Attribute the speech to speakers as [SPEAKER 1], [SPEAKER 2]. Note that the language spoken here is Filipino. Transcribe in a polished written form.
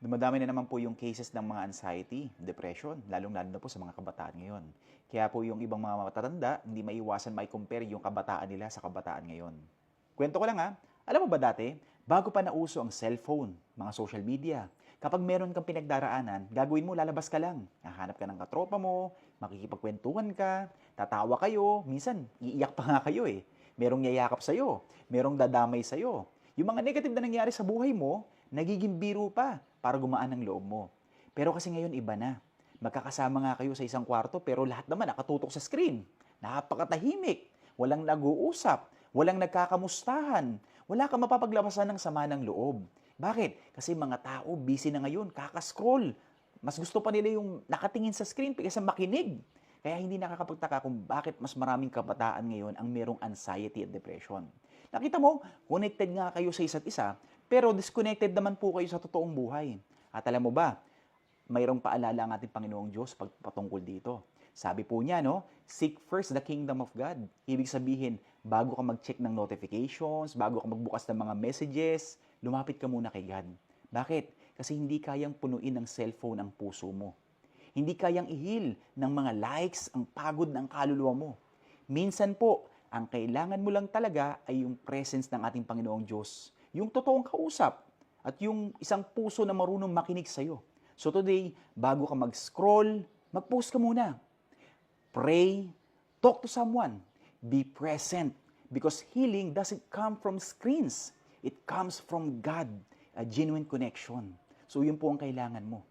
[SPEAKER 1] Dumadami na naman po yung cases ng mga anxiety, depression, lalong-lalo na po sa mga kabataan ngayon. Kaya po yung ibang mga matatanda, hindi maiwasan mai-compare yung kabataan nila sa kabataan ngayon. Kwento ko lang ha, alam mo ba dati, bago pa nauso ang cellphone, mga social media, kapag meron kang pinagdaraanan, gagawin mo, lalabas ka lang. Hahanap ka ng katropa mo, makikipagkwentuhan ka, tatawa kayo, minsan iiyak pa nga kayo eh. Merong yayakap sa'yo, merong dadamay sa'yo. Yung mga negative na nangyari sa buhay mo, nagiging biro pa para gumaan ang loob mo. Pero kasi ngayon iba na. Magkakasama nga kayo sa isang kwarto pero lahat naman nakatutok sa screen. Napakatahimik. Walang nag-uusap. Walang nagkakamustahan. Wala kang mapapaglabasan ng sama ng loob. Bakit? Kasi mga tao busy na ngayon, kakascroll. Mas gusto pa nila yung nakatingin sa screen kaysa makinig. Kaya hindi nakakapagtaka kung bakit mas maraming kabataan ngayon ang merong anxiety at depression. Nakita mo, connected nga kayo sa isa't isa, pero disconnected naman po kayo sa totoong buhay. At alam mo ba, mayroong paalala ang ating Panginoong Diyos patungkol dito. Sabi po niya, no, seek first the kingdom of God. Ibig sabihin, bago ka mag-check ng notifications, bago ka magbukas ng mga messages, lumapit ka muna kay God. Bakit? Kasi hindi kayang punuin ng cellphone ang puso mo. Hindi kayang ihil ng mga likes ang pagod ng kaluluwa mo. Minsan po, ang kailangan mo lang talaga ay yung presence ng ating Panginoong Diyos. Yung totoong kausap at yung isang puso na marunong makinig sa'yo. So today, bago ka mag-scroll, mag-post ka muna. Pray, talk to someone, be present. Because healing doesn't come from screens. It comes from God, a genuine connection. So yun po ang kailangan mo.